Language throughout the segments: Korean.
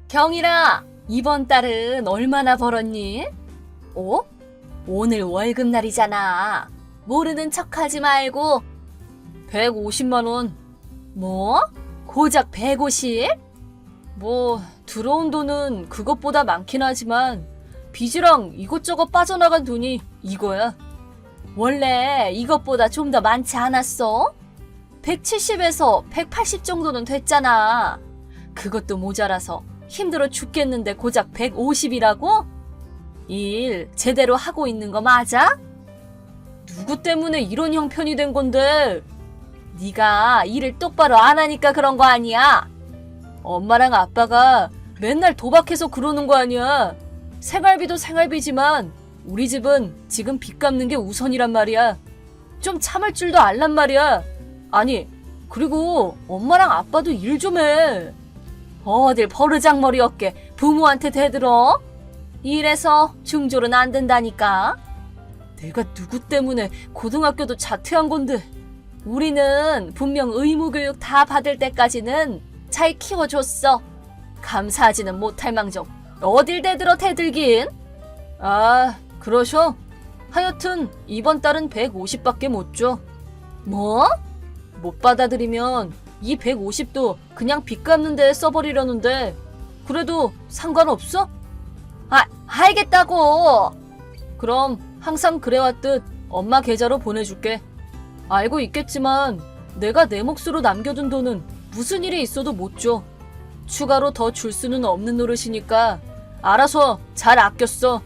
경일아, 이번 달은 얼마나 벌었니? 어? 오늘 월급날이잖아. 모르는 척하지 말고. 150만 원. 뭐? 고작 150? 뭐 들어온 돈은 그것보다 많긴 하지만 빚이랑 이것저것 빠져나간 돈이 이거야. 원래 이것보다 좀 더 많지 않았어? 170에서 180 정도는 됐잖아. 그것도 모자라서 힘들어 죽겠는데 고작 150이라고? 일 제대로 하고 있는 거 맞아? 누구 때문에 이런 형편이 된 건데? 네가 일을 똑바로 안 하니까 그런 거 아니야? 엄마랑 아빠가 맨날 도박해서 그러는 거 아니야? 생활비도 생활비지만 우리 집은 지금 빚 갚는 게 우선이란 말이야. 좀 참을 줄도 알란 말이야. 아니, 그리고 엄마랑 아빠도 일 좀 해. 어딜 버르장머리 없게 부모한테 대들어? 이래서 중졸은 안 된다니까. 내가 누구 때문에 고등학교도 자퇴한 건데. 우리는 분명 의무교육 다 받을 때까지는 잘 키워줬어. 감사하지는 못할 망정 어딜 대들어 대들긴. 아, 그러셔? 하여튼 이번 달은 150밖에 못 줘. 뭐? 못 받아들이면 이 150도 그냥 빚 갚는 데 써버리려는데 그래도 상관없어? 아, 알겠다고. 그럼 항상 그래왔듯 엄마 계좌로 보내줄게. 알고 있겠지만 내가 내 몫으로 남겨둔 돈은 무슨 일이 있어도 못 줘. 추가로 더 줄 수는 없는 노릇이니까 알아서 잘 아껴 써.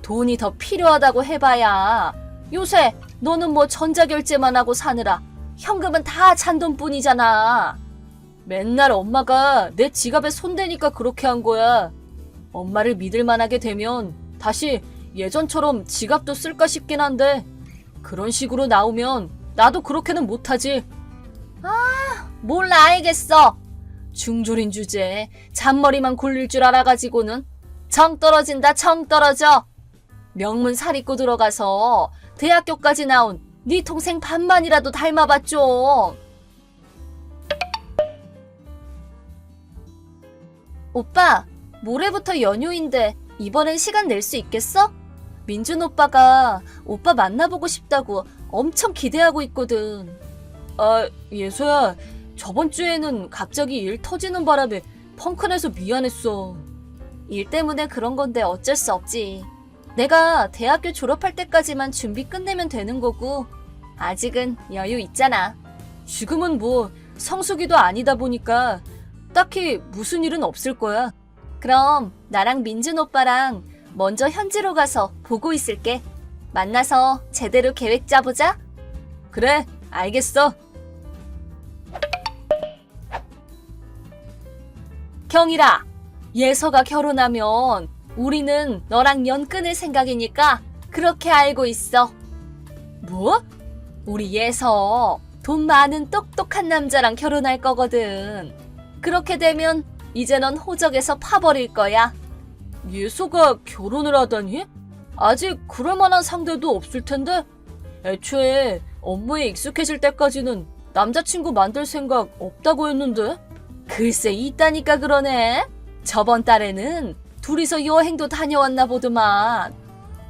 돈이 더 필요하다고 해봐야 요새 너는 뭐 전자결제만 하고 사느라 현금은 다 잔돈뿐이잖아. 맨날 엄마가 내 지갑에 손대니까 그렇게 한 거야. 엄마를 믿을 만하게 되면 다시 예전처럼 지갑도 쓸까 싶긴 한데 그런 식으로 나오면 나도 그렇게는 못하지. 아, 몰라 알겠어. 중졸인 주제에 잔머리만 굴릴 줄 알아가지고는 정 떨어진다 정 떨어져. 명문 사립고 들어가서 대학교까지 나온 네 동생 반만이라도 닮아봐 좀. 오빠, 모레부터 연휴인데 이번엔 시간 낼 수 있겠어? 민준 오빠가 오빠 만나보고 싶다고 엄청 기대하고 있거든. 아, 예서야. 저번 주에는 갑자기 일 터지는 바람에 펑크내서 미안했어. 일 때문에 그런 건데 어쩔 수 없지. 내가 대학교 졸업할 때까지만 준비 끝내면 되는 거고 아직은 여유 있잖아. 지금은 뭐 성수기도 아니다 보니까 딱히 무슨 일은 없을 거야. 그럼 나랑 민준 오빠랑 먼저 현지로 가서 보고 있을게. 만나서 제대로 계획 짜보자. 그래, 알겠어. 경일아, 예서가 결혼하면 우리는 너랑 연 끊을 생각이니까 그렇게 알고 있어. 뭐? 우리 예서 돈 많은 똑똑한 남자랑 결혼할 거거든. 그렇게 되면 이제 넌 호적에서 파버릴 거야. 예서가 결혼을 하다니? 아직 그럴 만한 상대도 없을 텐데? 애초에 업무에 익숙해질 때까지는 남자친구 만들 생각 없다고 했는데? 글쎄 있다니까 그러네. 저번 달에는 둘이서 여행도 다녀왔나 보더만.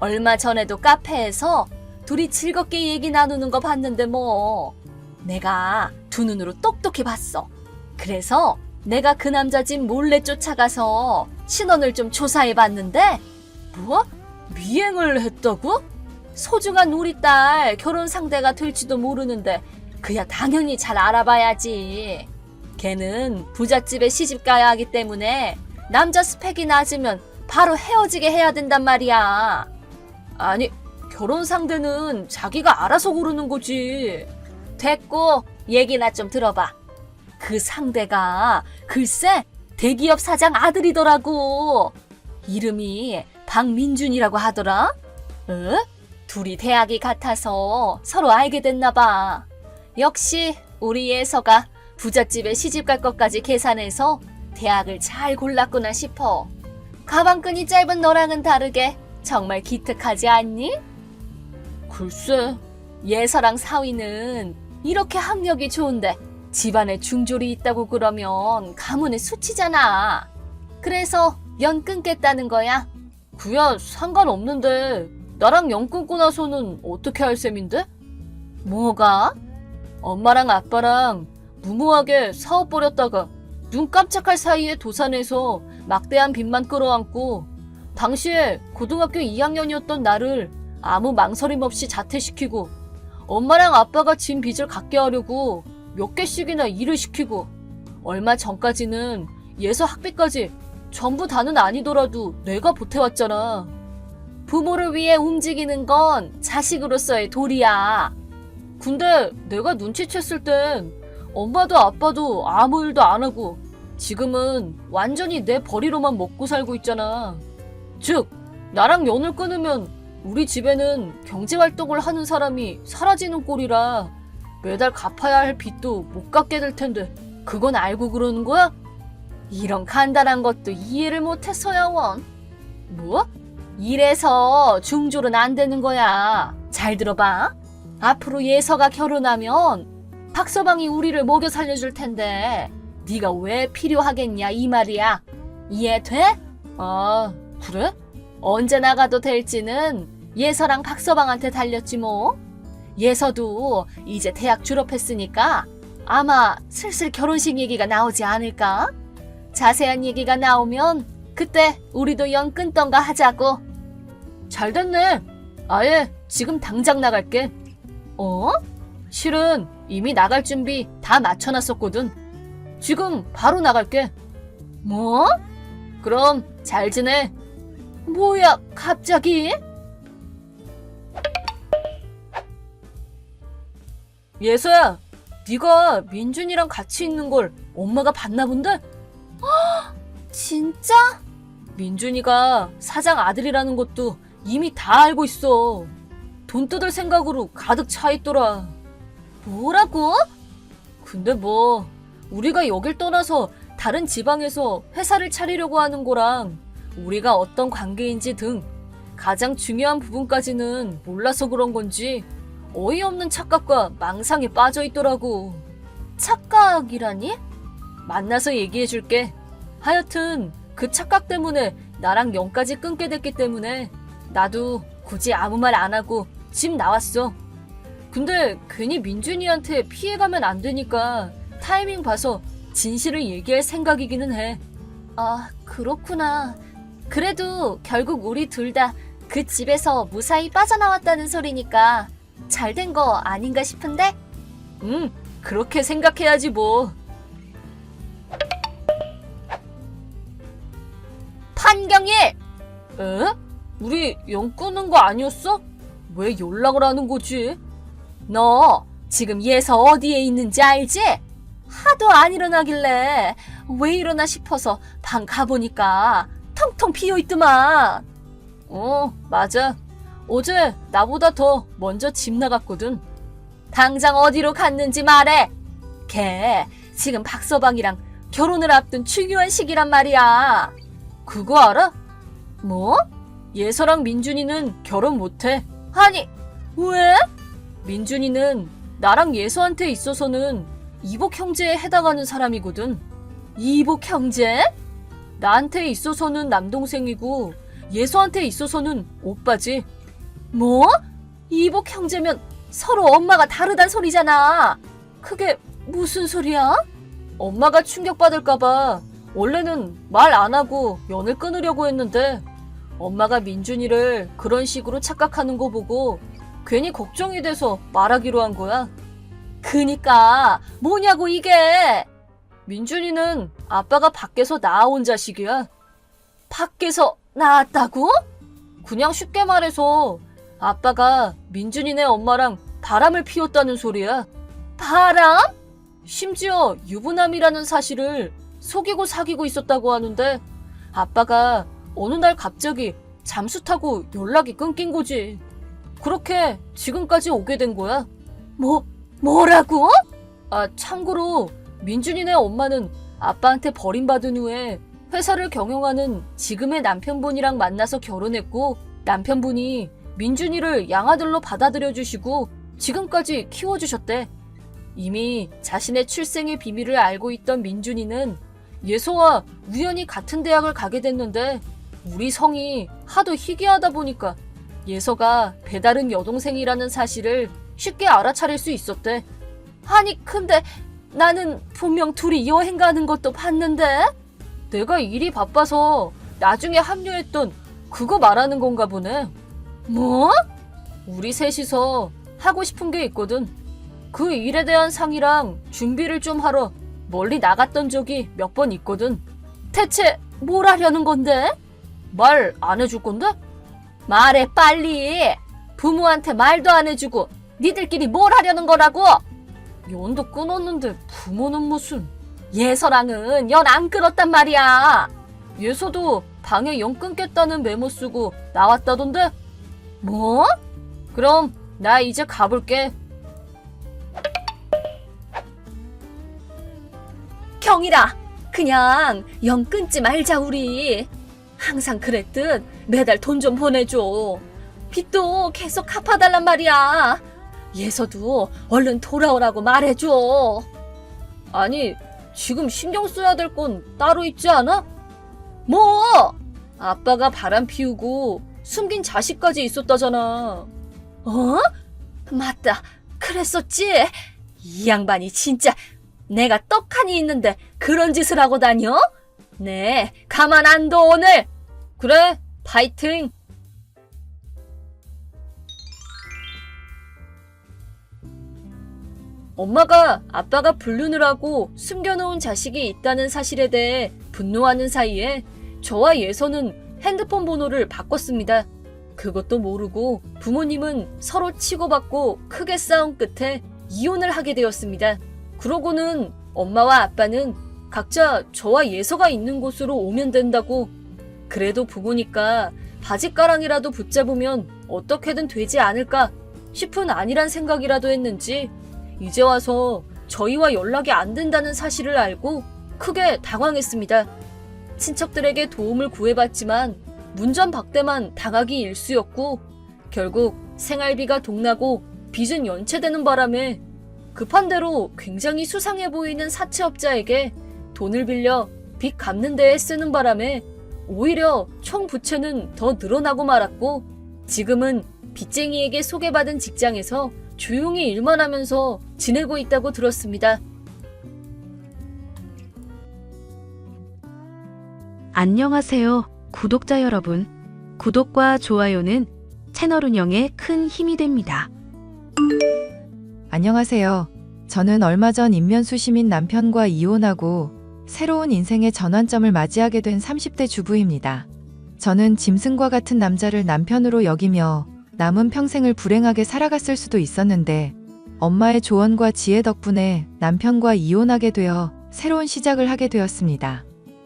얼마 전에도 카페에서 둘이 즐겁게 얘기 나누는 거 봤는데 뭐. 내가 두 눈으로 똑똑히 봤어. 그래서 내가 그 남자 집 몰래 쫓아가서 신원을 좀 조사해봤는데 뭐? 미행을 했다고? 소중한 우리 딸 결혼 상대가 될지도 모르는데 그야 당연히 잘 알아봐야지. 걔는 부잣집에 시집 가야 하기 때문에 남자 스펙이 낮으면 바로 헤어지게 해야 된단 말이야. 아니, 결혼 상대는 자기가 알아서 고르는 거지. 됐고 얘기나 좀 들어봐. 그 상대가 글쎄 대기업 사장 아들이더라고. 이름이 박민준이라고 하더라. 에? 둘이 대학이 같아서 서로 알게 됐나 봐. 역시 우리 예서가 부잣집에 시집 갈 것까지 계산해서 대학을 잘 골랐구나 싶어. 가방끈이 짧은 너랑은 다르게 정말 기특하지 않니? 글쎄, 예서랑 사위는 이렇게 학력이 좋은데 집안에 중졸이 있다고 그러면 가문의 수치잖아. 그래서 연 끊겠다는 거야. 그야 상관없는데 나랑 연 끊고 나서는 어떻게 할 셈인데? 뭐가? 엄마랑 아빠랑 무모하게 사업 벌였다가 눈 깜짝할 사이에 도산해서 막대한 빚만 끌어안고 당시에 고등학교 2학년이었던 나를 아무 망설임 없이 자퇴시키고 엄마랑 아빠가 진 빚을 갚게 하려고 몇 개씩이나 일을 시키고 얼마 전까지는 예서 학비까지 전부 다는 아니더라도 내가 보태왔잖아. 부모를 위해 움직이는 건 자식으로서의 도리야. 근데 내가 눈치챘을 땐 엄마도 아빠도 아무 일도 안 하고 지금은 완전히 내 벌이로만 먹고 살고 있잖아. 즉, 나랑 연을 끊으면 우리 집에는 경제활동을 하는 사람이 사라지는 꼴이라 매달 갚아야 할 빚도 못 갚게 될 텐데 그건 알고 그러는 거야? 이런 간단한 것도 이해를 못했어야 원. 뭐? 이래서 중졸은 안 되는 거야. 잘 들어봐. 앞으로 예서가 결혼하면 박서방이 우리를 먹여 살려줄 텐데 네가 왜 필요하겠냐 이 말이야. 이해돼? 아, 그래? 언제 나가도 될지는 예서랑 박서방한테 달렸지 뭐. 예서도 이제 대학 졸업했으니까 아마 슬슬 결혼식 얘기가 나오지 않을까? 자세한 얘기가 나오면 그때 우리도 연 끊던가 하자고. 잘 됐네. 아예 지금 당장 나갈게. 어? 실은 이미 나갈 준비 다 맞춰놨었거든. 지금 바로 나갈게. 뭐? 그럼 잘 지내. 뭐야 갑자기? 예서야, 네가 민준이랑 같이 있는 걸 엄마가 봤나 본데? 진짜? 민준이가 사장 아들이라는 것도 이미 다 알고 있어. 돈 뜯을 생각으로 가득 차 있더라. 뭐라고? 근데 뭐 우리가 여길 떠나서 다른 지방에서 회사를 차리려고 하는 거랑 우리가 어떤 관계인지 등 가장 중요한 부분까지는 몰라서 그런 건지 어이없는 착각과 망상에 빠져 있더라고. 착각이라니? 만나서 얘기해줄게. 하여튼 그 착각 때문에 나랑 연까지 끊게 됐기 때문에 나도 굳이 아무 말 안 하고 집 나왔어. 근데 괜히 민준이한테 피해가면 안 되니까 타이밍 봐서 진실을 얘기할 생각이기는 해. 아, 그렇구나. 그래도 결국 우리 둘 다 그 집에서 무사히 빠져나왔다는 소리니까 잘 된 거 아닌가 싶은데? 그렇게 생각해야지 뭐. 판경일! 에? 우리 연 끊은 거 아니었어? 왜 연락을 하는 거지? 너 지금 예서 어디에 있는지 알지? 하도 안 일어나길래 왜 이러나 싶어서 방 가보니까 텅텅 비어있더만. 맞아. 어제 나보다 더 먼저 집 나갔거든. 당장 어디로 갔는지 말해. 걔 지금 박서방이랑 결혼을 앞둔 중요한 시기란 말이야. 그거 알아? 뭐? 예서랑 민준이는 결혼 못해. 아니, 왜? 민준이는 나랑 예서한테 있어서는 이복 형제에 해당하는 사람이거든. 이복 형제? 나한테 있어서는 남동생이고 예서한테 있어서는 오빠지. 뭐? 이복 형제면 서로 엄마가 다르단 소리잖아. 그게 무슨 소리야? 엄마가 충격받을까봐 원래는 말 안 하고 연을 끊으려고 했는데 엄마가 민준이를 그런 식으로 착각하는 거 보고 괜히 걱정이 돼서 말하기로 한 거야. 그니까 뭐냐고 이게. 민준이는 아빠가 밖에서 낳아온 자식이야. 밖에서 낳았다고? 그냥 쉽게 말해서 아빠가 민준이네 엄마랑 바람을 피웠다는 소리야. 바람? 심지어 유부남이라는 사실을 속이고 사귀고 있었다고 하는데 아빠가 어느 날 갑자기 잠수 타고 연락이 끊긴 거지. 그렇게 지금까지 오게 된 거야. 뭐라고? 아, 참고로 민준이네 엄마는 아빠한테 버림받은 후에 회사를 경영하는 지금의 남편분이랑 만나서 결혼했고 남편분이 민준이를 양아들로 받아들여 주시고 지금까지 키워주셨대. 이미 자신의 출생의 비밀을 알고 있던 민준이는 예서와 우연히 같은 대학을 가게 됐는데 우리 성이 하도 희귀하다 보니까 예서가 배다른 여동생이라는 사실을 쉽게 알아차릴 수 있었대. 아니 근데 나는 분명 둘이 여행 가는 것도 봤는데? 내가 일이 바빠서 나중에 합류했던 그거 말하는 건가 보네. 뭐? 우리 셋이서 하고 싶은 게 있거든. 그 일에 대한 상의랑 준비를 좀 하러 멀리 나갔던 적이 몇 번 있거든. 대체 뭘 하려는 건데? 말 안 해줄 건데? 말해 빨리. 부모한테 말도 안 해주고 니들끼리 뭘 하려는 거라고? 연도 끊었는데 부모는 무슨. 예서랑은 연 안 끊었단 말이야. 예서도 방에 연 끊겠다는 메모 쓰고 나왔다던데? 뭐? 그럼 나 이제 가볼게. 경이라, 그냥 연 끊지 말자 우리. 항상 그랬듯 매달 돈 좀 보내줘. 빚도 계속 갚아달란 말이야. 예서도 얼른 돌아오라고 말해줘. 아니, 지금 신경 써야 될 건 따로 있지 않아? 뭐? 아빠가 바람 피우고 숨긴 자식까지 있었다잖아. 어? 맞다. 그랬었지? 이 양반이 진짜 내가 떡하니 있는데 그런 짓을 하고 다녀? 네, 가만 안 둬 오늘. 그래, 파이팅. 엄마가 아빠가 불륜을 숨겨놓은 자식이 있다는 사실에 대해 분노하는 사이에 저와 예서는 핸드폰 번호를 바꿨습니다. 그것도 모르고 부모님은 서로 치고받고 크게 싸운 끝에 이혼을 하게 되었습니다. 그러고는 엄마와 아빠는 각자 저와 예서가 있는 곳으로 오면 된다고. 그래도 부부니까 바짓가랑이라도 붙잡으면 어떻게든 되지 않을까 싶은 안일한 생각이라도 했는지 이제 와서 저희와 연락이 안 된다는 사실을 알고 크게 당황했습니다. 친척들에게 도움을 구해봤지만 문전박대만 당하기 일쑤였고 결국 생활비가 동나고 빚은 연체되는 바람에 급한 대로 굉장히 수상해 보이는 사채업자에게 돈을 빌려 빚 갚는 데에 쓰는 바람에 오히려 총 부채는 더 늘어나고 말았고 지금은 빚쟁이에게 소개받은 직장에서 조용히 일만 하면서 지내고 있다고 들었습니다. 안녕하세요, 구독자 여러분. 구독과 좋아요는 채널 운영에 큰 힘이 됩니다. 안녕하세요. 저는 얼마 전 인면수 시민 남편과 이혼하고 새로운 인생의 전환점을 맞이하게 된 30대 주부입니다. 저는 짐승과 같은 남자를 남편으로 여기며 남은 평생을 불행하게 살아갔을 수도 있었는데 엄마의 조언과 지혜 덕분에 남편과 이혼하게 되어 새로운 시작을 하게 되었습니다.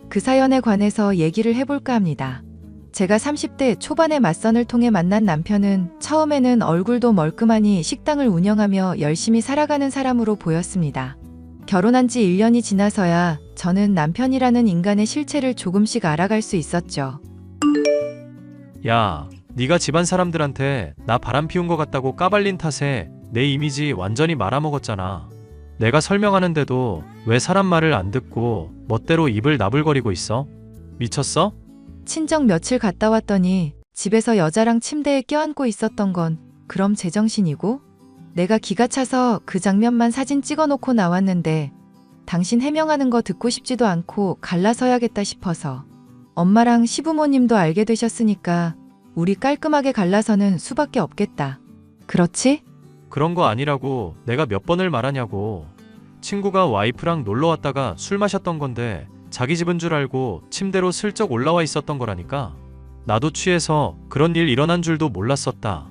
그 사연에 관해서 얘기를 해볼까 합니다. 제가 30대 초반의 맞선을 통해 만난 남편은 처음에는 얼굴도 멀끔하니 식당을 운영하며 열심히 살아가는 사람으로 보였습니다. 결혼한 지 1년이 지나서야 저는 남편이라는 인간의 실체를 조금씩 알아갈 수 있었죠. 야, 네가 집안 사람들한테 나 바람 피운 것 같다고 까발린 탓에 내 이미지 완전히 말아먹었잖아. 내가 설명하는데도 왜 사람 말을 안 듣고 멋대로 입을 나불거리고 있어? 미쳤어? 친정 며칠 갔다 왔더니 집에서 여자랑 침대에 껴안고 있었던 건 그럼 제정신이고? 내가 기가 차서 그 장면만 사진 찍어놓고 나왔는데 당신 해명하는 거 듣고 싶지도 않고 갈라서야겠다 싶어서. 엄마랑 시부모님도 알게 되셨으니까 우리 깔끔하게 갈라서는 수밖에 없겠다. 그렇지? 그런 거 아니라고 내가 몇 번을 말하냐고. 친구가 와이프랑 놀러 왔다가 술 마셨던 건데 자기 집은 줄 알고 침대로 슬쩍 올라와 있었던 거라니까. 나도 취해서 그런 일 일어난 줄도 몰랐었다.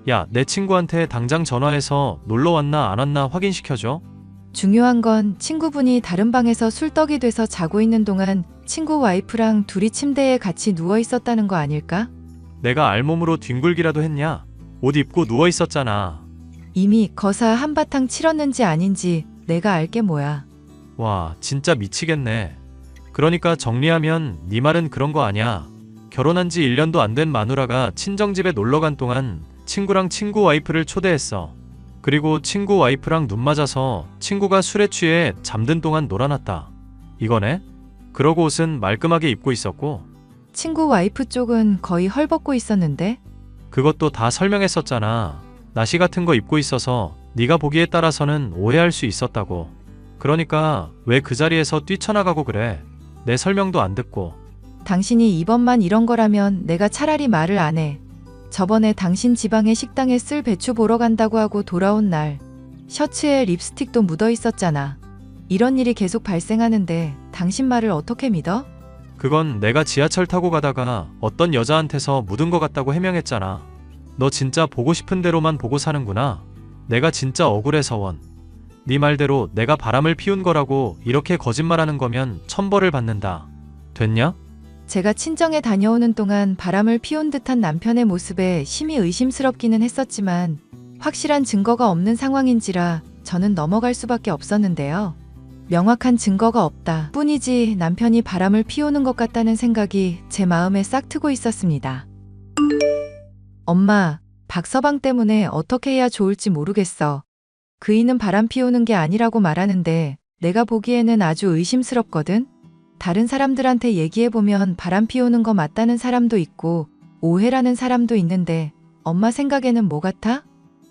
야, 내 친구한테 당장 전화해서 놀러 왔나 안 왔나 확인시켜줘. 중요한 건 친구분이 다른 방에서 술떡이 돼서 자고 있는 동안 친구 와이프랑 둘이 침대에 같이 누워 있었다는 거 아닐까? 내가 알몸으로 뒹굴기라도 했냐? 옷 입고 누워 있었잖아. 이미 거사 한바탕 치렀는지 아닌지 내가 알게 뭐야. 와, 진짜 미치겠네. 그러니까 정리하면 네 말은 그런 거 아니야. 결혼한 지 1년도 안 된 마누라가 친정집에 놀러간 동안 친구랑 친구 와이프를 초대했어. 그리고 친구 와이프랑 눈 맞아서 친구가 술에 취해 잠든 동안 놀아놨다. 이거네? 그러고 옷은 말끔하게 입고 있었고 친구 와이프 쪽은 거의 헐벗고 있었는데 그것도 다 설명했었잖아. 나시 같은 거 입고 있어서 네가 보기에 따라서는 오해할 수 있었다고. 그러니까 왜 그 자리에서 뛰쳐나가고 그래. 내 설명도 안 듣고. 당신이 이번만 이런 거라면 내가 차라리 말을 안 해. 저번에 당신 지방의 식당에 쓸 배추 보러 간다고 하고 돌아온 날 셔츠에 립스틱도 묻어 있었잖아. 이런 일이 계속 발생하는데 당신 말을 어떻게 믿어? 그건 내가 지하철 타고 가다가 어떤 여자한테서 묻은 것 같다고 해명했잖아. 너 진짜 보고 싶은 대로만 보고 사는구나. 내가 진짜 억울해서 원. 네 말대로 내가 바람을 피운 거라고 이렇게 거짓말하는 거면 천벌을 받는다. 됐냐? 제가 친정에 다녀오는 동안 바람을 피운 듯한 남편의 모습에 심히 의심스럽기는 했었지만 확실한 증거가 없는 상황인지라 저는 넘어갈 수밖에 없었는데요. 명확한 증거가 없다 뿐이지 남편이 바람을 피우는 것 같다는 생각이 제 마음에 싹 트고 있었습니다. 엄마, 박서방 때문에 어떻게 해야 좋을지 모르겠어. 그이는 바람 피우는 게 아니라고 말하는데 내가 보기에는 아주 의심스럽거든. 다른 사람들한테 얘기해보면 바람 피우는 거 맞다는 사람도 있고 오해라는 사람도 있는데 엄마 생각에는 뭐 같아?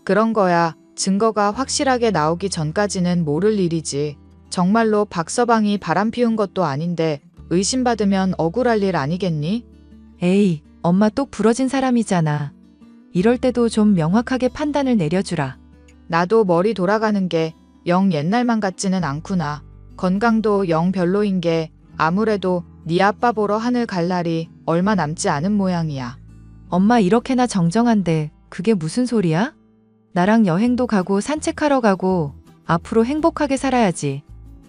그런 거야. 증거가 확실하게 나오기 전까지는 모를 일이지. 정말로 박서방이 바람 피운 것도 아닌데 의심받으면 억울할 일 아니겠니? 에이, 엄마 똑 부러진 사람이잖아. 이럴 때도 좀 명확하게 판단을 내려주라. 나도 머리 돌아가는 게 영 옛날만 같지는 않구나. 건강도 영 별로인 게 아무래도 네 아빠 보러 하늘 갈 날이 얼마 남지 않은 모양이야. 엄마 이렇게나 정정한데 그게 무슨 소리야? 나랑 여행도 가고 산책하러 가고 앞으로 행복하게 살아야지.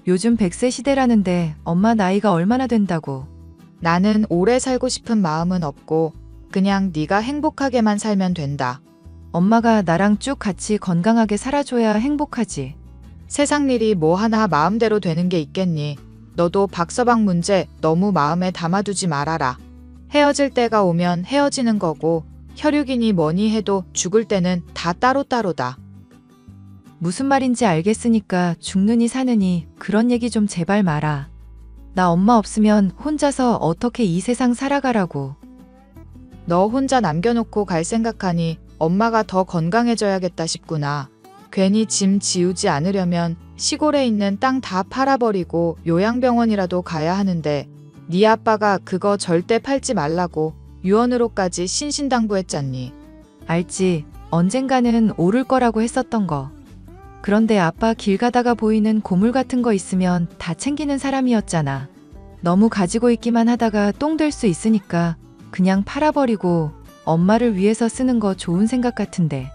요즘 100세 시대라는데 엄마 나이가 얼마나 된다고. 나는 오래 살고 싶은 마음은 없고 그냥 네가 행복하게만 살면 된다. 엄마가 나랑 쭉 같이 건강하게 살아줘야 행복하지. 세상 일이 뭐 하나 마음대로 되는 게 있겠니? 너도 박서방 문제 너무 마음에 담아두지 말아라. 헤어질 때가 오면 헤어지는 거고 혈육이니 뭐니 해도 죽을 때는 다 따로따로다. 무슨 말인지 알겠으니까 죽느니 사느니 그런 얘기 좀 제발 마라. 나 엄마 없으면 혼자서 어떻게 이 세상 살아가라고. 너 혼자 남겨놓고 갈 생각하니 엄마가 더 건강해져야겠다 싶구나. 괜히 짐 지우지 않으려면 시골에 있는 땅 다 팔아버리고 요양병원이라도 가야 하는데 네 아빠가 그거 절대 팔지 말라고 유언으로까지 신신당부했잖니. 알지. 언젠가는 오를 거라고 했었던 거. 그런데 아빠 길 가다가 보이는 고물 같은 거 있으면 다 챙기는 사람이었잖아. 너무 가지고 있기만 하다가 똥 될 수 있으니까 그냥 팔아버리고 엄마를 위해서 쓰는 거 좋은 생각 같은데.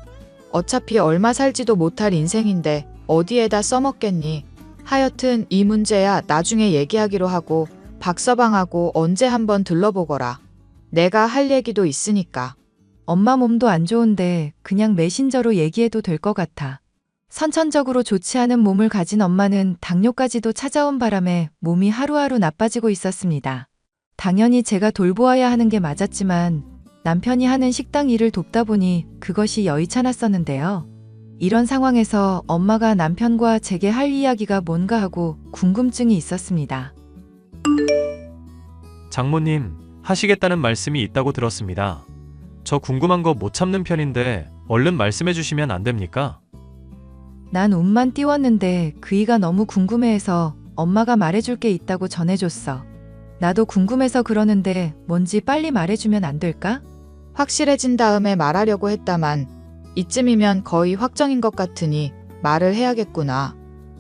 어차피 얼마 살지도 못할 인생인데 어디에다 써먹겠니. 하여튼 이 문제야 나중에 얘기하기로 하고 박서방하고 언제 한번 들러보거라. 내가 할 얘기도 있으니까. 엄마 몸도 안 좋은데 그냥 메신저로 얘기해도 될 것 같아. 선천적으로 좋지 않은 몸을 가진 엄마는 당뇨까지도 찾아온 바람에 몸이 하루하루 나빠지고 있었습니다. 당연히 제가 돌보아야 하는 게 맞았지만 남편이 하는 식당 일을 돕다 보니 그것이 여의찮았었는데요. 이런 상황에서 엄마가 남편과 제게 할 이야기가 뭔가 하고 궁금증이 있었습니다. 장모님, 하시겠다는 말씀이 있다고 들었습니다. 저 궁금한 거 못 참는 편인데 얼른 말씀해 주시면 안 됩니까? 난 운만 띄웠는데 그이가 너무 궁금해해서 엄마가 말해줄 게 있다고 전해줬어. 나도 궁금해서 그러는데 뭔지 빨리 말해주면 안 될까? 확실해진 다음에 말하려고 했다만 이쯤이면 거의 확정인 것 같으니 말을 해야겠구나.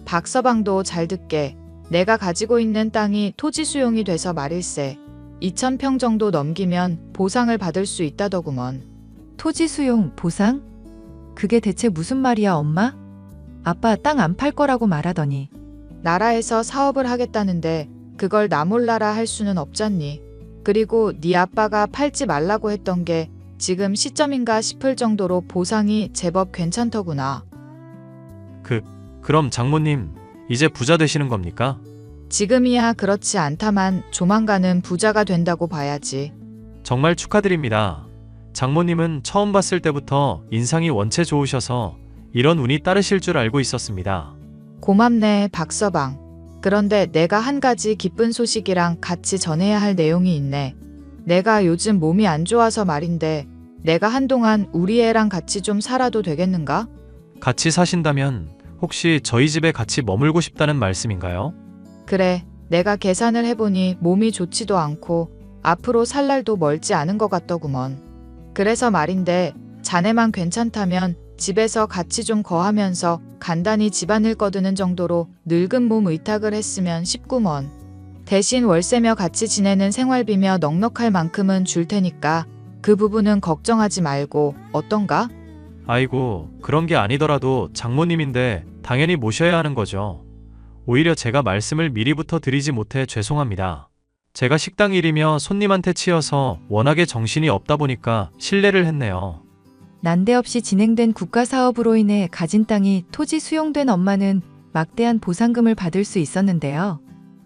박서방도 잘 듣게. 내가 가지고 있는 땅이 토지 수용이 돼서 말일세. 2,000평 정도 넘기면 보상을 받을 수 있다더구먼. 토지 수용 보상? 그게 대체 무슨 말이야, 엄마? 아빠 땅 안 팔 거라고 말하더니. 나라에서 사업을 하겠다는데 그걸 나 몰라라 할 수는 없잖니. 그리고 네 아빠가 팔지 말라고 했던 게 지금 시점인가 싶을 정도로 보상이 제법 괜찮더구나. 그럼 장모님, 이제 부자 되시는 겁니까? 지금이야 그렇지 않다만 조만간은 부자가 된다고 봐야지. 정말 축하드립니다. 장모님은 처음 봤을 때부터 인상이 원체 좋으셔서 이런 운이 따르실 줄 알고 있었습니다. 고맙네, 박서방. 그런데 내가 한 가지 기쁜 소식이랑 같이 전해야 할 내용이 있네. 내가 요즘 몸이 안 좋아서 말인데 내가 한동안 우리 애랑 같이 좀 살아도 되겠는가? 같이 사신다면 혹시 저희 집에 같이 머물고 싶다는 말씀인가요? 그래, 내가 계산을 해보니 몸이 좋지도 않고 앞으로 살 날도 멀지 않은 것 같더구먼. 그래서 말인데 자네만 괜찮다면 집에서 같이 좀 거하면서 간단히 집안일 거드는 정도로 늙은 몸 의탁을 했으면 싶구먼. 대신 월세며 같이 지내는 생활비며 넉넉할 만큼은 줄 테니까 그 부분은 걱정하지 말고 어떤가? 아이고, 그런 게 아니더라도 장모님인데 당연히 모셔야 하는 거죠. 오히려 제가 말씀을 미리부터 드리지 못해 죄송합니다. 제가 식당 일이며 손님한테 치여서 워낙에 정신이 없다 보니까 실례를 했네요. 난데없이 진행된 국가 사업으로 인해 가진 땅이 토지 수용된 엄마는 막대한 보상금을 받을 수 있었는데요.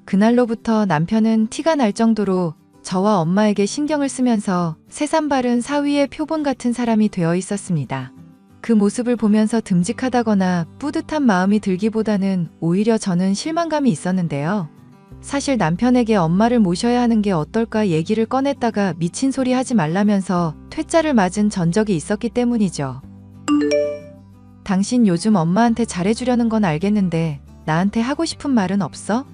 그날로부터 남편은 티가 날 정도로 저와 엄마에게 신경을 쓰면서 새삼 바른 사위의 표본 같은 사람이 되어 있었습니다. 그 모습을 보면서 듬직하다거나 뿌듯한 마음이 들기보다는 오히려 저는 실망감이 있었는데요. 사실 남편에게 엄마를 모셔야 하는 게 어떨까 얘기를 꺼냈다가 미친 소리 하지 말라면서 퇴짜를 맞은 전적이 있었기 때문이죠. 당신 요즘 엄마한테 잘해주려는 건 알겠는데 나한테 하고 싶은 말은 없어?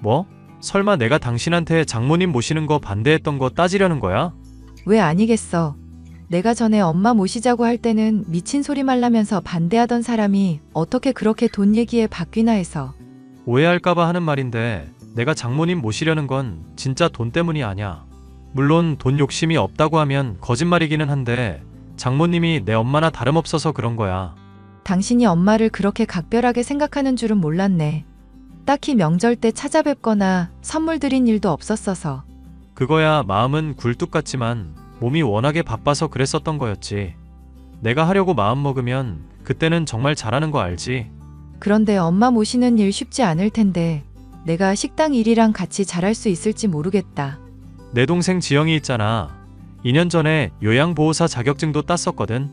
뭐? 설마 내가 당신한테 장모님 모시는 거 반대했던 거 따지려는 거야? 왜 아니겠어. 내가 전에 엄마 모시자고 할 때는 미친 소리 말라면서 반대하던 사람이 어떻게 그렇게 돈 얘기에 바뀌나 해서. 오해할까봐 하는 말인데 내가 장모님 모시려는 건 진짜 돈 때문이 아니야. 물론 돈 욕심이 없다고 하면 거짓말이기는 한데 장모님이 내 엄마나 다름없어서 그런 거야. 당신이 엄마를 그렇게 각별하게 생각하는 줄은 몰랐네. 딱히 명절 때 찾아뵙거나 선물 드린 일도 없었어서. 그거야 마음은 굴뚝 같지만 몸이 워낙에 바빠서 그랬었던 거였지. 내가 하려고 마음 먹으면 그때는 정말 잘하는 거 알지? 그런데 엄마 모시는 일 쉽지 않을 텐데 내가 식당 일이랑 같이 잘할 수 있을지 모르겠다. 내 동생 지영이 있잖아. 2년 전에 요양보호사 자격증도 땄었거든.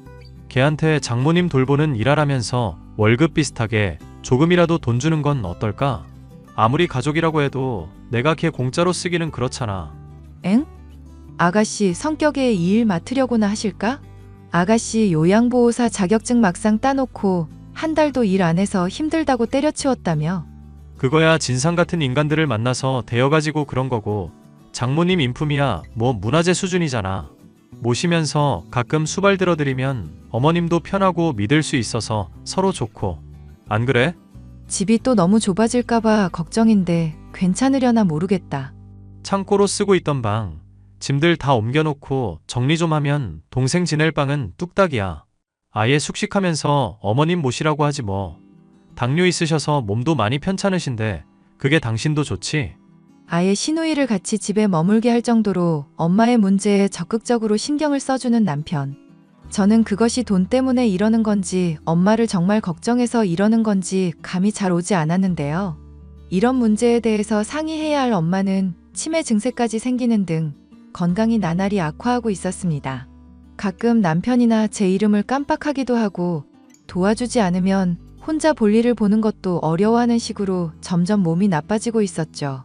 걔한테 장모님 돌보는 일하라면서 월급 비슷하게 조금이라도 돈 주는 건 어떨까? 아무리 가족이라고 해도 내가 걔 공짜로 쓰기는 그렇잖아. 엥? 아가씨 성격에 이 일 맡으려고나 하실까? 아가씨 요양보호사 자격증 막상 따놓고 한 달도 일 안 해서 힘들다고 때려치웠다며. 그거야 진상 같은 인간들을 만나서 대여가지고 그런 거고 장모님 인품이야 뭐 문화재 수준이잖아. 모시면서 가끔 수발 들어드리면 어머님도 편하고 믿을 수 있어서 서로 좋고. 안 그래? 집이 또 너무 좁아질까봐 걱정인데 괜찮으려나 모르겠다. 창고로 쓰고 있던 방 짐들 다 옮겨놓고 정리 좀 하면 동생 지낼 방은 뚝딱이야. 아예 숙식하면서 어머님 모시라고 하지 뭐. 당뇨 있으셔서 몸도 많이 편찮으신데 그게 당신도 좋지? 아예 시누이를 같이 집에 머물게 할 정도로 엄마의 문제에 적극적으로 신경을 써주는 남편. 저는 그것이 돈 때문에 이러는 건지 엄마를 정말 걱정해서 이러는 건지 감이 잘 오지 않았는데요. 이런 문제에 대해서 상의해야 할 엄마는 치매 증세까지 생기는 등 건강이 나날이 악화하고 있었습니다. 가끔 남편이나 제 이름을 깜빡하기도 하고 도와주지 않으면 혼자 볼일을 보는 것도 어려워하는 식으로 점점 몸이 나빠지고 있었죠.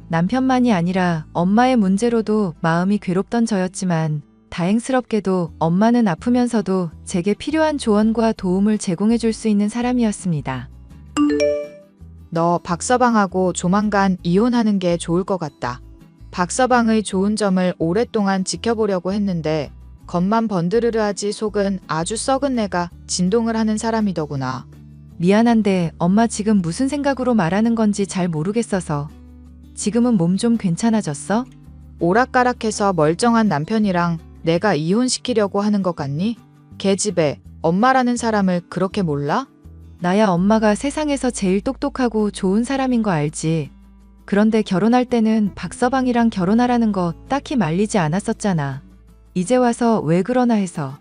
남편만이 아니라 엄마의 문제로도 마음이 괴롭던 저였지만 다행스럽게도 엄마는 아프면서도 제게 필요한 조언과 도움을 제공해 줄 수 있는 사람이었습니다. 너 박서방하고 조만간 이혼하는 게 좋을 것 같다. 박서방의 좋은 점을 오랫동안 지켜보려고 했는데 겉만 번드르르하지 속은 아주 썩은 내가 진동을 하는 사람이더구나. 미안한데 엄마 지금 무슨 생각으로 말하는 건지 잘 모르겠어서. 지금은 몸 좀 괜찮아졌어? 오락가락해서 멀쩡한 남편이랑 내가 이혼시키려고 하는 것 같니? 걔 집에 엄마라는 사람을 그렇게 몰라? 나야 엄마가 세상에서 제일 똑똑하고 좋은 사람인 거 알지. 그런데 결혼할 때는 박서방이랑 결혼하라는 거 딱히 말리지 않았었잖아. 이제 와서 왜 그러나 해서.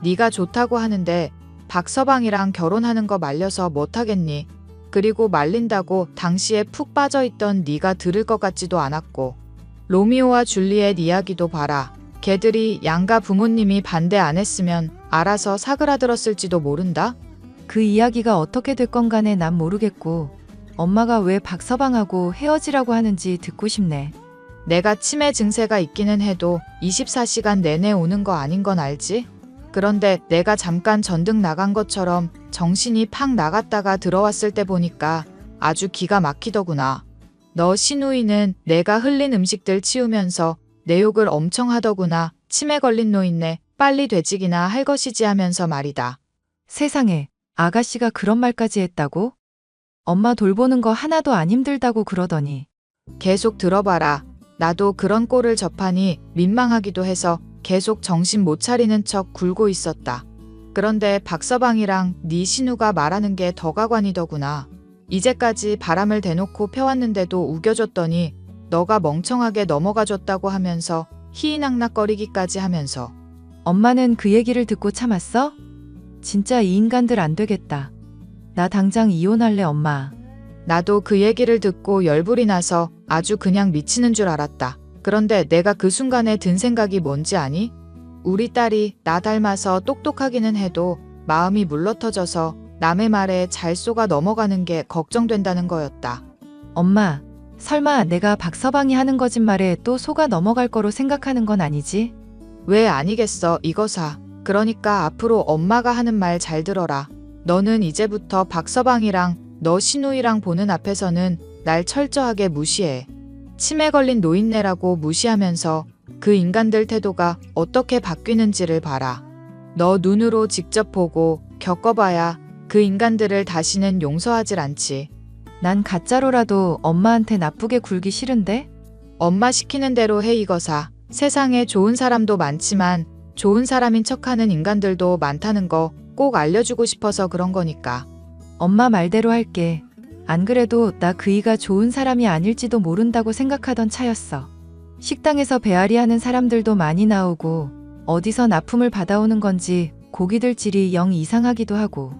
네가 좋다고 하는데 박서방이랑 결혼하는 거 말려서 못하겠니? 그리고 말린다고 당시에 푹 빠져있던 네가 들을 것 같지도 않았고. 로미오와 줄리엣 이야기도 봐라. 걔들이 양가 부모님이 반대 안 했으면 알아서 사그라들었을지도 모른다? 그 이야기가 어떻게 됐건 간에 난 모르겠고 엄마가 왜 박서방하고 헤어지라고 하는지 듣고 싶네. 내가 치매 증세가 있기는 해도 24시간 내내 오는 거 아닌 건 알지? 그런데 내가 잠깐 전등 나간 것처럼 정신이 팍 나갔다가 들어왔을 때 보니까 아주 기가 막히더구나. 너 신우이는 내가 흘린 음식들 치우면서 내 욕을 엄청 하더구나. 치매 걸린 노인네 빨리 되직이나 할 것이지 하면서 말이다. 세상에, 아가씨가 그런 말까지 했다고? 엄마 돌보는 거 하나도 안 힘들다고 그러더니. 계속 들어봐라. 나도 그런 꼴을 접하니 민망하기도 해서 계속 정신 못 차리는 척 굴고 있었다. 그런데 박서방이랑 네 신우가 말하는 게 더 가관이더구나. 이제까지 바람을 대놓고 펴왔는데도 우겨줬더니 너가 멍청하게 넘어가줬다고 하면서 희희낙낙거리기까지 하면서. 엄마는 그 얘기를 듣고 참았어? 진짜 이 인간들 안 되겠다. 나 당장 이혼할래, 엄마. 나도 그 얘기를 듣고 열불이 나서 아주 그냥 미치는 줄 알았다. 그런데 내가 그 순간에 든 생각이 뭔지 아니? 우리 딸이 나 닮아서 똑똑하기는 해도 마음이 물러터져서 남의 말에 잘 속아 넘어가는 게 걱정된다는 거였다. 엄마, 설마 내가 박서방이 하는 거짓말에 또 속아 넘어갈 거로 생각하는 건 아니지? 왜 아니겠어, 이거사. 그러니까 앞으로 엄마가 하는 말 잘 들어라. 너는 이제부터 박서방이랑 너 신우이랑 보는 앞에서는 날 철저하게 무시해. 치매 걸린 노인네라고 무시하면서 그 인간들 태도가 어떻게 바뀌는지를 봐라. 너 눈으로 직접 보고 겪어봐야 그 인간들을 다시는 용서하질 않지. 난 가짜로라도 엄마한테 나쁘게 굴기 싫은데? 엄마 시키는 대로 해, 이거사. 세상에 좋은 사람도 많지만 좋은 사람인 척하는 인간들도 많다는 거 꼭 알려주고 싶어서 그런 거니까. 엄마 말대로 할게. 안 그래도 나 그이가 좋은 사람이 아닐지도 모른다고 생각하던 차였어. 식당에서 배앓이 하는 사람들도 많이 나오고 어디서 납품을 받아오는 건지 고기들 질이 영 이상하기도 하고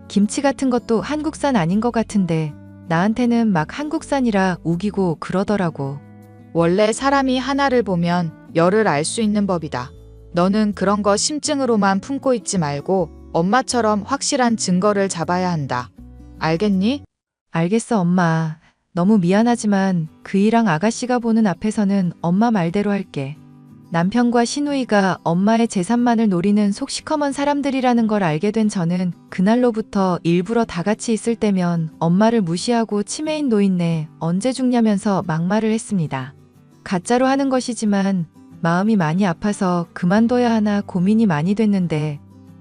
김치 같은 것도 한국산 아닌 것 같은데 나한테는 막 한국산이라 우기고 그러더라고. 원래 사람이 하나를 보면 열을 알 수 있는 법이다. 너는 그런 거 심증으로만 품고 있지 말고 엄마처럼 확실한 증거를 잡아야 한다. 알겠니? 알겠어, 엄마. 너무 미안하지만 그이랑 아가씨가 보는 앞에서는 엄마 말대로 할게. 남편과 시누이가 엄마의 재산만을 노리는 속 시커먼 사람들이라는 걸 알게 된 저는 그날로부터 일부러 다 같이 있을 때면 엄마를 무시하고 치매인 노인네 언제 죽냐면서 막말을 했습니다. 가짜로 하는 것이지만 마음이 많이 아파서 그만둬야 하나 고민이 많이 됐는데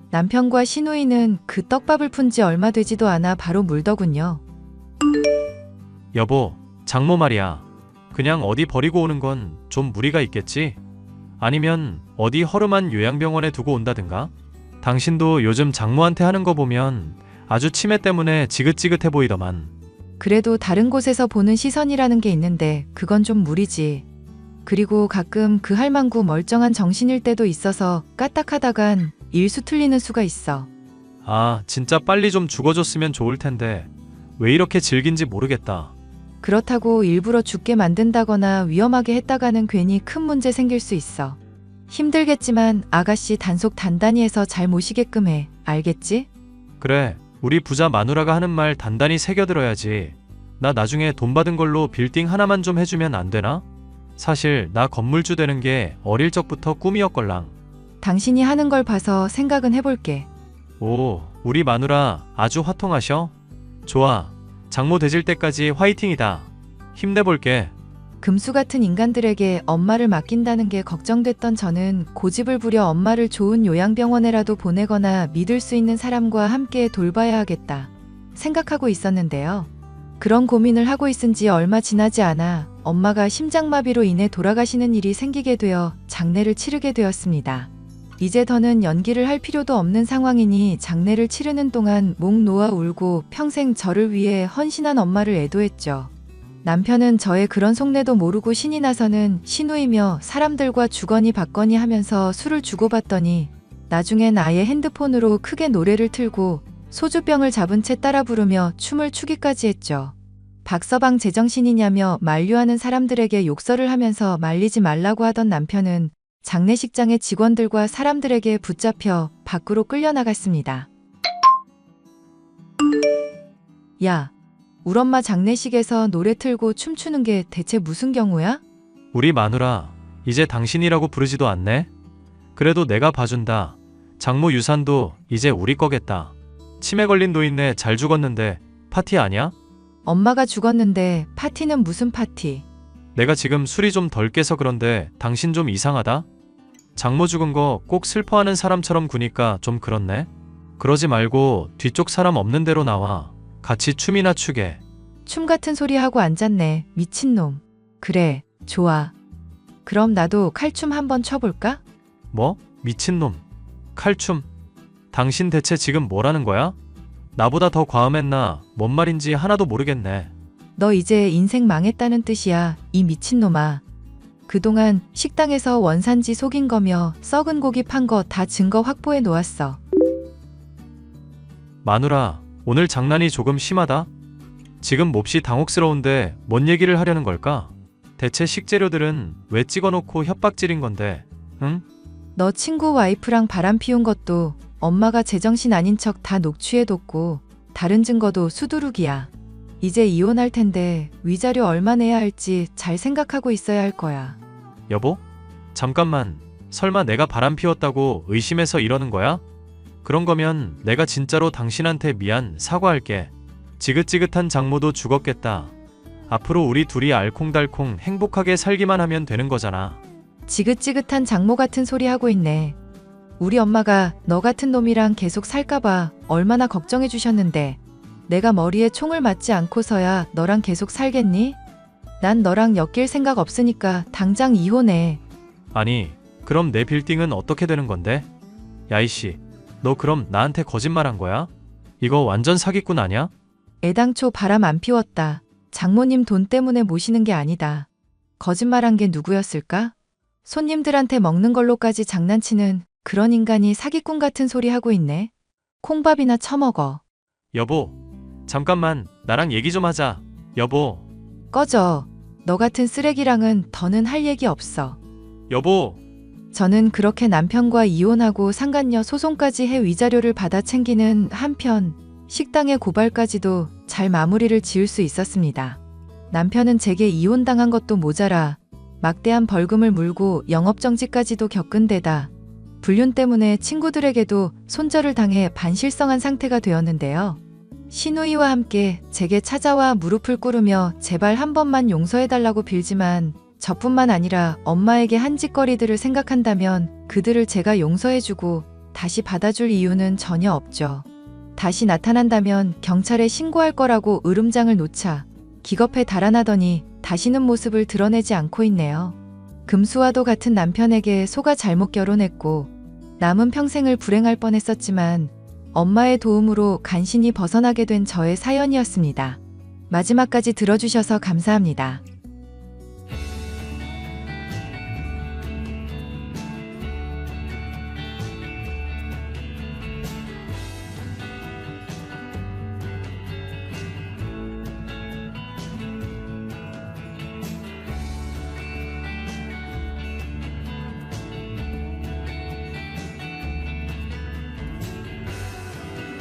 남편과 시누이는 그 떡밥을 푼 지 얼마 되지도 않아 바로 물더군요. 여보, 장모 말이야. 그냥 어디 버리고 오는 건 좀 무리가 있겠지? 아니면 어디 허름한 요양병원에 두고 온다든가? 당신도 요즘 장모한테 하는 거 보면 아주 치매 때문에 지긋지긋해 보이더만. 그래도 다른 곳에서 보는 시선이라는 게 있는데 그건 좀 무리지. 그리고 가끔 그 할망구 멀쩡한 정신일 때도 있어서 까딱하다간 일수 틀리는 수가 있어. 아, 진짜 빨리 좀 죽어줬으면 좋을 텐데 왜 이렇게 질긴지 모르겠다. 그렇다고 일부러 죽게 만든다거나 위험하게 했다가는 괜히 큰 문제 생길 수 있어. 힘들겠지만 아가씨 단속 단단히 해서 잘 모시게끔 해. 알겠지? 그래, 우리 부자 마누라가 하는 말 단단히 새겨들어야지. 나 나중에 돈 받은 걸로 빌딩 하나만 좀 해주면 안 되나? 사실 나 건물주 되는 게 어릴 적부터 꿈이었걸랑. 당신이 하는 걸 봐서 생각은 해볼게. 오, 우리 마누라 아주 화통하셔? 좋아, 장모 되질 때까지 화이팅이다. 힘내볼게. 금수 같은 인간들에게 엄마를 맡긴다는 게 걱정됐던 저는 고집을 부려 엄마를 좋은 요양병원에라도 보내거나 믿을 수 있는 사람과 함께 돌봐야 하겠다 생각하고 있었는데요. 그런 고민을 하고 있은 지 얼마 지나지 않아 엄마가 심장마비로 인해 돌아가시는 일이 생기게 되어 장례를 치르게 되었습니다. 이제 더는 연기를 할 필요도 없는 상황이니 장례를 치르는 동안 목 놓아 울고 평생 저를 위해 헌신한 엄마를 애도했죠. 남편은 저의 그런 속내도 모르고 신이 나서는 시누이며 사람들과 주거니 받거니 하면서 술을 주고받더니 나중엔 아예 핸드폰으로 크게 노래를 틀고 소주병을 잡은 채 따라 부르며 춤을 추기까지 했죠. 박서방 제정신이냐며 만류하는 사람들에게 욕설을 하면서 말리지 말라고 하던 남편은 장례식장의 직원들과 사람들에게 붙잡혀 밖으로 끌려나갔습니다. 야, 우리 엄마 장례식에서 노래 틀고 춤추는 게 대체 무슨 경우야? 우리 마누라, 이제 당신이라고 부르지도 않네? 그래도 내가 봐준다. 장모 유산도 이제 우리 거겠다. 치매 걸린 노인네 잘 죽었는데 파티 아니야? 엄마가 죽었는데 파티는 무슨 파티? 내가 지금 술이 좀 덜 깨서 그런데 당신 좀 이상하다? 장모 죽은 거 꼭 슬퍼하는 사람처럼 구니까 좀 그렇네? 그러지 말고 뒤쪽 사람 없는 데로 나와. 같이 춤이나 추게. 춤 같은 소리 하고 앉았네. 미친놈. 그래, 좋아. 그럼 나도 칼춤 한번 춰볼까? 뭐? 미친놈. 칼춤. 당신 대체 지금 뭐라는 거야? 나보다 더 과음했나? 뭔 말인지 하나도 모르겠네. 너 이제 인생 망했다는 뜻이야, 이 미친놈아. 그동안 식당에서 원산지 속인 거며 썩은 고기 판 거 다 증거 확보해 놓았어. 마누라, 오늘 장난이 조금 심하다? 지금 몹시 당혹스러운데 뭔 얘기를 하려는 걸까? 대체 식재료들은 왜 찍어놓고 협박질인 건데, 응? 너 친구 와이프랑 바람 피운 것도 엄마가 제정신 아닌 척 다 녹취해뒀고 다른 증거도 수두룩이야. 이제 이혼할 텐데 위자료 얼마 내야 할지 잘 생각하고 있어야 할 거야. 여보? 잠깐만, 설마 내가 바람 피웠다고 의심해서 이러는 거야? 그런 거면 내가 진짜로 당신한테 미안, 사과할게. 지긋지긋한 장모도 죽었겠다. 앞으로 우리 둘이 알콩달콩 행복하게 살기만 하면 되는 거잖아. 지긋지긋한 장모 같은 소리 하고 있네. 우리 엄마가 너 같은 놈이랑 계속 살까봐 얼마나 걱정해 주셨는데 내가 머리에 총을 맞지 않고서야 너랑 계속 살겠니? 난 너랑 엮일 생각 없으니까 당장 이혼해. 아니, 그럼 내 빌딩은 어떻게 되는 건데? 야이씨, 너 그럼 나한테 거짓말한 거야? 이거 완전 사기꾼 아니야? 애당초 바람 안 피웠다. 장모님 돈 때문에 모시는 게 아니다. 거짓말한 게 누구였을까? 손님들한테 먹는 걸로까지 장난치는 그런 인간이 사기꾼 같은 소리 하고 있네. 콩밥이나 처먹어. 여보, 잠깐만, 나랑 얘기 좀 하자. 여보, 꺼져. 너 같은 쓰레기랑은 더는 할 얘기 없어. 여보. 저는 그렇게 남편과 이혼하고 상간녀 소송까지 해 위자료를 받아 챙기는 한편 식당의 고발까지도 잘 마무리를 지을 수 있었습니다. 남편은 제게 이혼당한 것도 모자라 막대한 벌금을 물고 영업정지까지도 겪은 데다 불륜 때문에 친구들에게도 손절을 당해 반실성한 상태가 되었는데요. 시누이와 함께 제게 찾아와 무릎을 꿇으며 제발 한 번만 용서해달라고 빌지만 저뿐만 아니라 엄마에게 한 짓거리들을 생각한다면 그들을 제가 용서해주고 다시 받아줄 이유는 전혀 없죠. 다시 나타난다면 경찰에 신고할 거라고 으름장을 놓자 기겁해 달아나더니 다시는 모습을 드러내지 않고 있네요. 금수와도 같은 남편에게 속아 잘못 결혼했고 남은 평생을 불행할 뻔했었지만 엄마의 도움으로 간신히 벗어나게 된 저의 사연이었습니다. 마지막까지 들어주셔서 감사합니다.